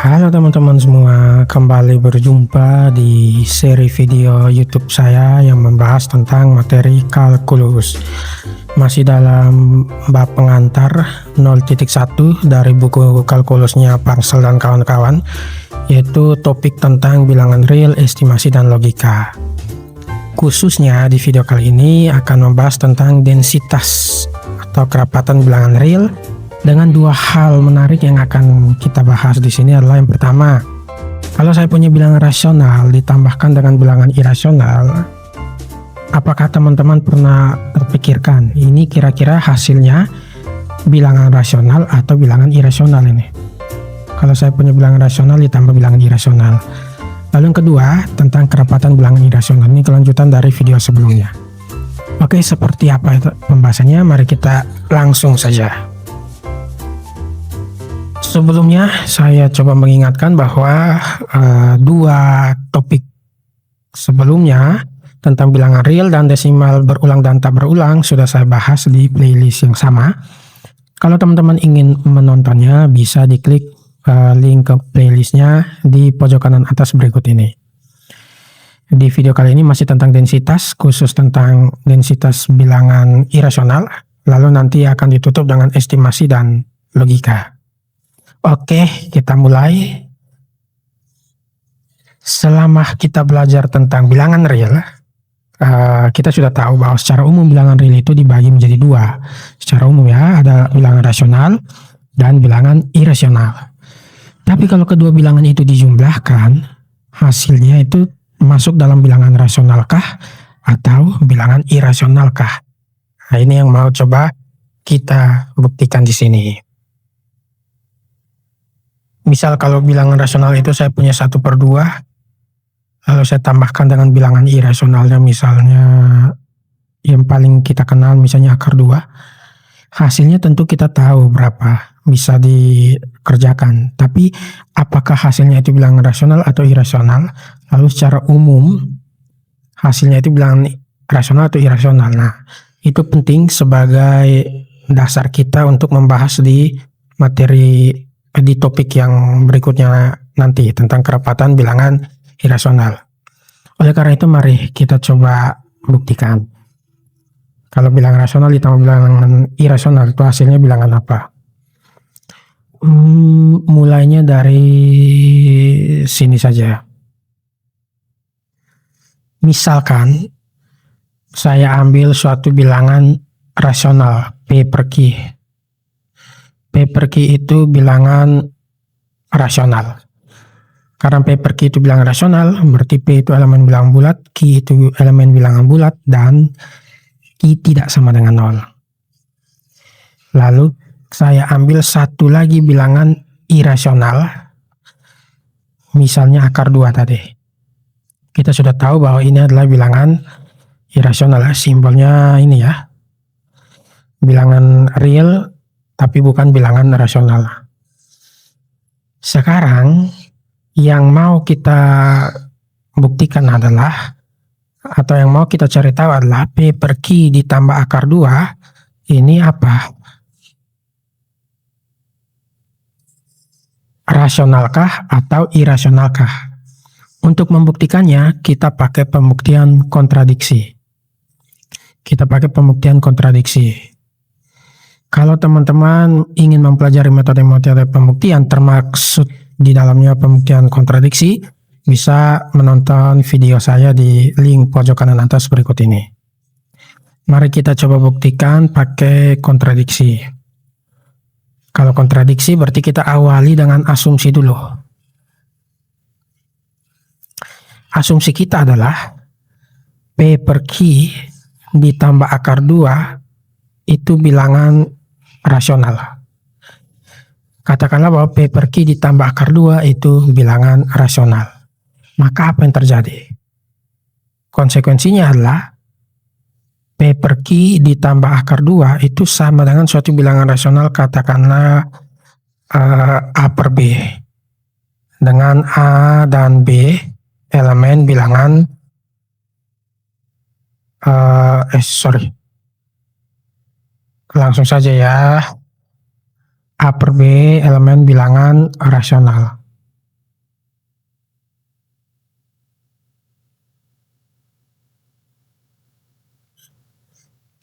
Halo teman-teman semua, kembali berjumpa di seri video YouTube saya yang membahas tentang materi kalkulus. Masih dalam bab pengantar 0.1 dari buku kalkulusnya Parsel dan kawan-kawan, yaitu topik tentang bilangan real, estimasi, dan logika. Khususnya di video kali ini akan membahas tentang densitas atau kerapatan bilangan real, dengan dua hal menarik yang akan kita bahas di sini adalah yang pertama, kalau saya punya bilangan rasional ditambahkan dengan bilangan irasional, apakah teman-teman pernah terpikirkan ini kira-kira hasilnya bilangan rasional atau bilangan irasional ini? Kalau saya punya bilangan rasional ditambah bilangan irasional. Lalu yang kedua, tentang kerapatan bilangan irasional, ini kelanjutan dari video sebelumnya. Oke, seperti apa itu pembahasannya? Mari kita langsung saja. Sebelumnya saya coba mengingatkan bahwa dua topik sebelumnya tentang bilangan real dan desimal berulang dan tak berulang sudah saya bahas di playlist yang sama. Kalau teman-teman ingin menontonnya bisa diklik link ke playlistnya di pojok kanan atas berikut ini. Di video kali ini masih tentang densitas, khusus tentang densitas bilangan irasional, lalu nanti akan ditutup dengan estimasi dan logika. Oke, kita mulai. Selama kita belajar tentang bilangan real, kita sudah tahu bahwa secara umum bilangan real itu dibagi menjadi dua. Secara umum ya, ada bilangan rasional dan bilangan irasional. Tapi kalau kedua bilangan itu dijumlahkan, hasilnya itu masuk dalam bilangan rasionalkah atau bilangan irasionalkah? Nah, ini yang mau coba kita buktikan di sini. Misal kalau bilangan rasional itu saya punya 1/2, lalu saya tambahkan dengan bilangan irasionalnya misalnya yang paling kita kenal misalnya akar 2, hasilnya tentu kita tahu berapa bisa dikerjakan. Tapi apakah hasilnya itu bilangan rasional atau irasional? Lalu secara umum hasilnya itu bilangan rasional atau irasional. Nah, itu penting sebagai dasar kita untuk membahas di materi di topik yang berikutnya nanti tentang kerapatan bilangan irasional. Oleh karena itu mari kita coba buktikan. Kalau bilangan rasional ditambah bilangan irasional itu hasilnya bilangan apa? Mulainya dari sini saja. Misalkan saya ambil suatu bilangan rasional P per Q. P per Q itu bilangan rasional. Karena P per Q itu bilangan rasional, berarti P itu elemen bilangan bulat, Q itu elemen bilangan bulat, dan Q tidak sama dengan 0. Lalu saya ambil satu lagi bilangan irasional, misalnya akar 2 tadi. Kita sudah tahu bahwa ini adalah bilangan irasional, simbolnya ini ya, bilangan real tapi bukan bilangan rasional. Sekarang yang mau kita buktikan adalah, atau yang mau kita cari tahu adalah P per Q ditambah akar 2 ini apa? Rasionalkah atau irasionalkah? Untuk membuktikannya kita pakai pembuktian kontradiksi. Kalau teman-teman ingin mempelajari metode-metode pembuktian termaksud di dalamnya pembuktian kontradiksi, bisa menonton video saya di link pojok kanan atas berikut ini. Mari kita coba buktikan pakai kontradiksi. Kalau kontradiksi berarti kita awali dengan asumsi dulu. Asumsi kita adalah P per Q ditambah akar 2 itu bilangan rasional. Katakanlah bahwa P per Q ditambah akar 2 itu bilangan rasional. Maka apa yang terjadi? Konsekuensinya adalah P per Q ditambah akar 2 itu sama dengan suatu bilangan rasional, katakanlah A per B. Dengan A dan B elemen bilangan langsung saja ya, A per B elemen bilangan rasional.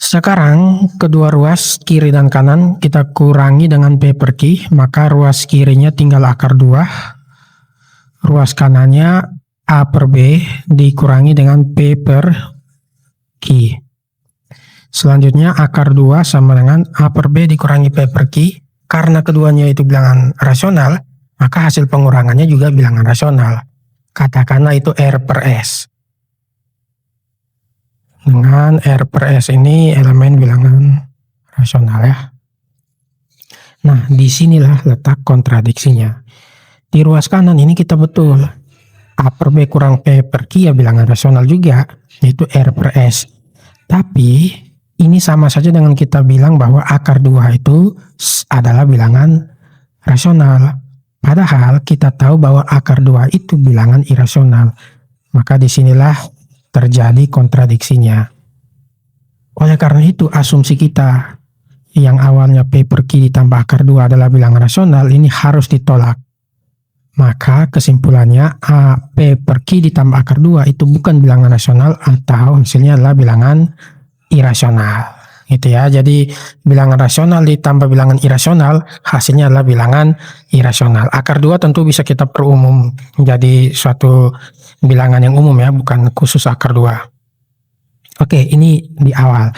Sekarang kedua ruas kiri dan kanan kita kurangi dengan P per Q, maka ruas kirinya tinggal akar 2, ruas kanannya A per B dikurangi dengan P per Q. Selanjutnya akar 2 sama dengan A per B dikurangi P per Q. Karena keduanya itu bilangan rasional, maka hasil pengurangannya juga bilangan rasional. Katakanlah itu R per S. Dengan R per S ini elemen bilangan rasional ya. Nah, disinilah letak kontradiksinya. Di ruas kanan ini kita betul. A per B kurang P per Q ya bilangan rasional juga, yaitu R per S. Tapi, ini sama saja dengan kita bilang bahwa akar 2 itu adalah bilangan rasional. Padahal kita tahu bahwa akar 2 itu bilangan irasional. Maka disinilah terjadi kontradiksinya. Oleh karena itu asumsi kita yang awalnya P per Q ditambah akar 2 adalah bilangan rasional ini harus ditolak. Maka kesimpulannya A P per Q ditambah akar 2 itu bukan bilangan rasional atau hasilnya adalah bilangan irasional. Gitu ya. Jadi bilangan rasional ditambah bilangan irasional hasilnya adalah bilangan irasional. Akar 2 tentu bisa kita perumum menjadi suatu bilangan yang umum ya, bukan khusus akar 2. Oke, ini di awal.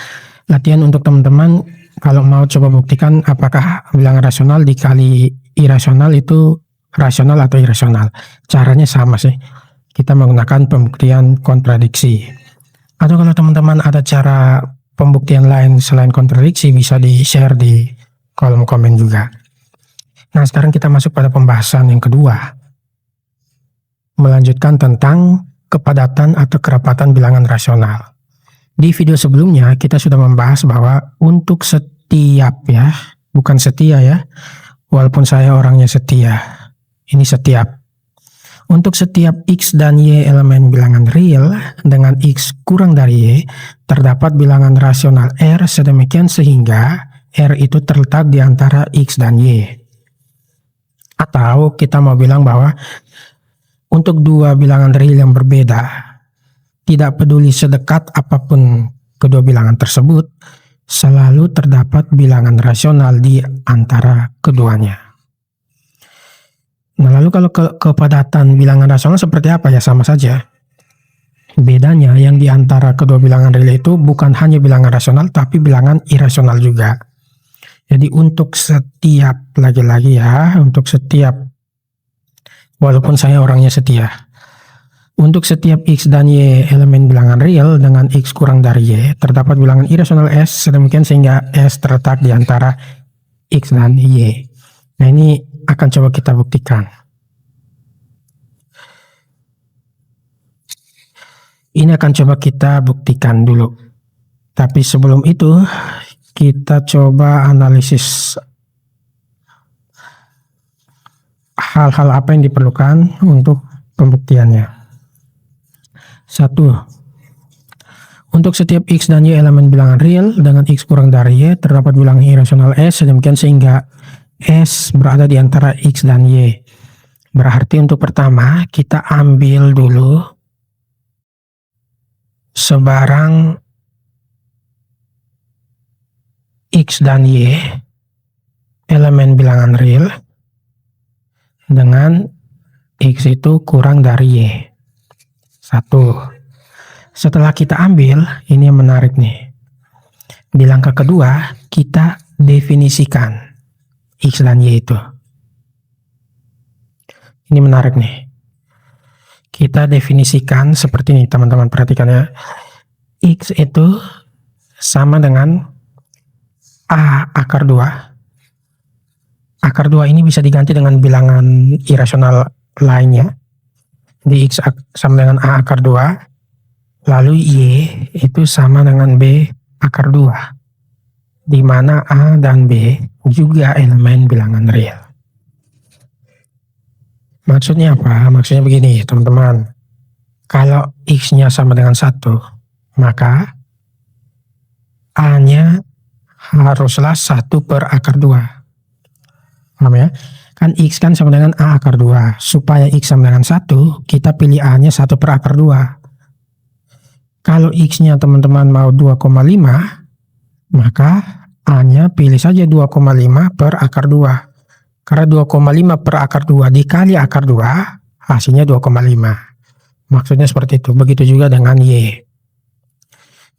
Latihan untuk teman-teman kalau mau coba buktikan apakah bilangan rasional dikali irasional itu rasional atau irasional. Caranya sama sih. Kita menggunakan pembuktian kontradiksi. Atau kalau teman-teman ada cara pembuktian lain selain kontradiksi bisa di-share di kolom komen juga. Nah, sekarang kita masuk pada pembahasan yang kedua. Melanjutkan tentang kepadatan atau kerapatan bilangan rasional. Di video sebelumnya kita sudah membahas bahwa untuk setiap ya, bukan setia ya, walaupun saya orangnya setia, ini setiap. Untuk setiap X dan Y elemen bilangan real dengan X kurang dari Y, terdapat bilangan rasional R sedemikian sehingga R itu terletak di antara X dan Y. Atau kita mau bilang bahwa untuk dua bilangan real yang berbeda, tidak peduli sedekat apapun kedua bilangan tersebut, selalu terdapat bilangan rasional di antara keduanya. Nah, lalu kalau kepadatan bilangan rasional seperti apa ya? Sama saja. Bedanya yang di antara kedua bilangan real itu bukan hanya bilangan rasional, tapi bilangan irasional juga. Jadi untuk setiap, lagi-lagi ya, untuk setiap, walaupun saya orangnya setia, untuk setiap X dan Y elemen bilangan real dengan X kurang dari Y, terdapat bilangan irasional S sedemikian sehingga S terletak di antara X dan Y. Nah, ini akan coba kita buktikan. Ini akan coba kita buktikan dulu. Tapi sebelum itu, kita coba analisis hal-hal apa yang diperlukan untuk pembuktiannya. 1. Untuk setiap X dan Y elemen bilangan real dengan X kurang dari Y, terdapat bilangan irasional S sedemikian sehingga S berada di antara X dan Y. Berarti untuk pertama kita ambil dulu sebarang X dan Y elemen bilangan real dengan X itu kurang dari Y. 1. Setelah kita ambil, ini yang menarik nih. Di langkah kedua, kita definisikan X dan Y itu. Ini menarik nih. Kita definisikan seperti ini, teman-teman perhatikan ya. X itu sama dengan A akar 2. Akar 2 ini bisa diganti dengan bilangan irasional lainnya. Di X sama dengan A akar 2. Lalu Y itu sama dengan B akar 2. Di mana A dan B juga elemen bilangan real. Maksudnya apa? Maksudnya begini teman-teman. Kalau X-nya sama dengan 1, maka A-nya haruslah 1 per akar 2. Paham ya? Kan X kan sama dengan A akar 2. Supaya X sama dengan 1, kita pilih A-nya 1 per akar 2. Kalau X-nya teman-teman mau 2,5, Maka A-nya pilih saja 2,5 per akar 2. Karena 2,5 per akar 2 dikali akar 2, hasilnya 2,5. Maksudnya seperti itu. Begitu juga dengan Y.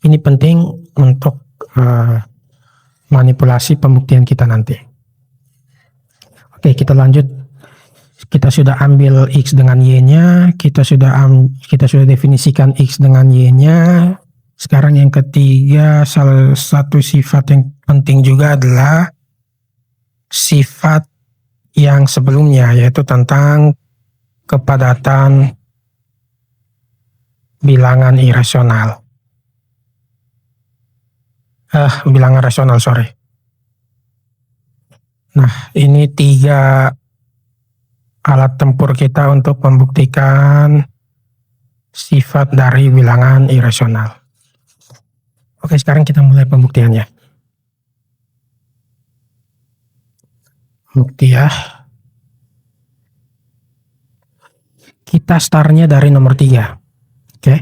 Ini penting untuk manipulasi pembuktian kita nanti. Oke, kita lanjut. Kita sudah ambil X dengan Y-nya, kita sudah definisikan X dengan Y-nya. Sekarang yang ketiga, salah satu sifat yang penting juga adalah sifat yang sebelumnya, yaitu tentang kepadatan bilangan irasional. Bilangan rasional, sorry. Nah, ini 3 alat tempur kita untuk membuktikan sifat dari bilangan irasional. Oke, sekarang kita mulai pembuktiannya. Bukti ya. Kita startnya dari nomor 3. Oke.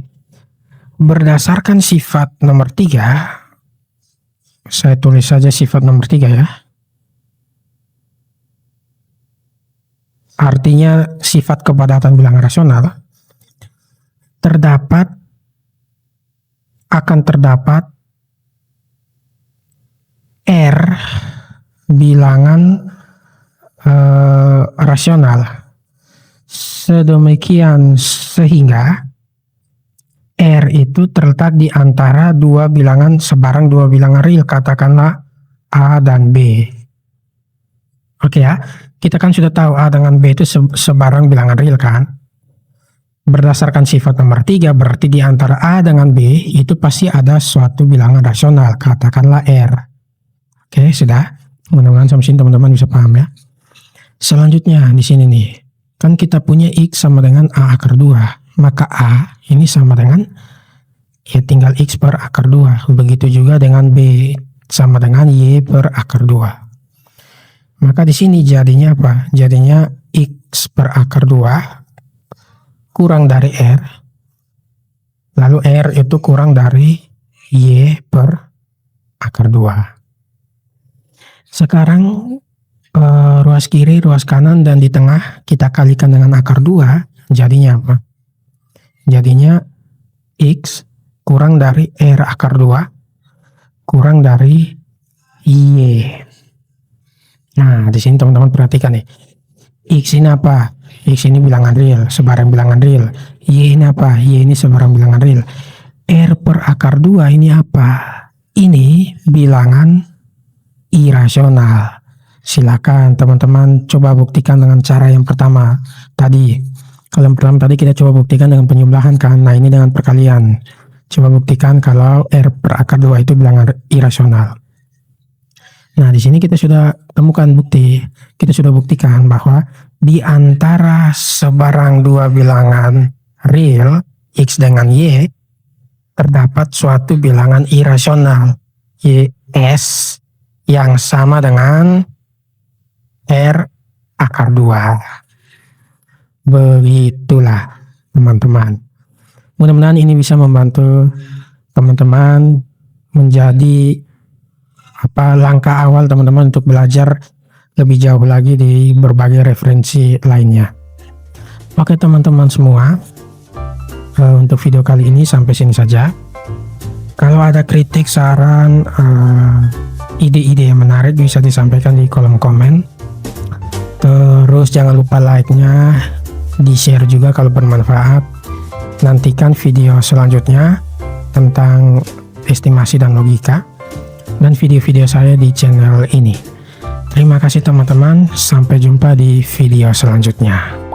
Berdasarkan sifat nomor 3, saya tulis saja sifat nomor 3 ya. Artinya sifat kepadatan bilangan rasional akan terdapat R bilangan rasional sedemikian sehingga R itu terletak di antara sebarang dua bilangan real, katakanlah A dan B. Oke ya, kita kan sudah tahu A dengan B itu sebarang bilangan real kan. Berdasarkan sifat nomor 3, berarti di antara A dengan B itu pasti ada suatu bilangan rasional, katakanlah R. Oke, sudah. Mudah-mudahan sampai sini teman-teman bisa paham ya. Selanjutnya di sini nih, kan kita punya X sama dengan A akar 2. Maka A ini sama dengan, ya tinggal X per akar 2. Begitu juga dengan B sama dengan Y per akar 2. Maka di sini jadinya apa? Jadinya X per akar 2 kurang dari R, lalu R itu kurang dari Y per akar 2. Sekarang ruas kiri, ruas kanan, dan di tengah kita kalikan dengan akar 2, jadinya apa? Jadinya X kurang dari R akar 2 kurang dari Y. Nah, di sini teman-teman perhatikan nih. X ini apa? X ini bilangan real, sebarang bilangan real. Y ini apa? Y ini sebarang bilangan real. R per akar 2 ini apa? Ini bilangan irasional. Silakan teman-teman coba buktikan dengan cara yang pertama tadi. Kalau yang pertama tadi kita coba buktikan dengan penyebelahan kan. Nah, ini dengan perkalian. Coba buktikan kalau R per akar 2 itu bilangan irasional. Nah, di sini kita sudah temukan bukti. Kita sudah buktikan bahwa di antara sebarang dua bilangan real, X dengan Y, terdapat suatu bilangan irasional, YS, yang sama dengan R akar 2. Begitulah, teman-teman. Mudah-mudahan ini bisa membantu teman-teman menjadi langkah awal teman-teman untuk belajar lebih jauh lagi di berbagai referensi lainnya. Oke teman-teman semua, untuk video kali ini sampai sini saja. Kalau ada kritik, saran, ide-ide yang menarik bisa disampaikan di kolom komen. Terus jangan lupa like-nya, di-share juga kalau bermanfaat. Nantikan video selanjutnya tentang estimasi dan logika, dan video-video saya di channel ini. Terima kasih teman-teman, sampai jumpa di video selanjutnya.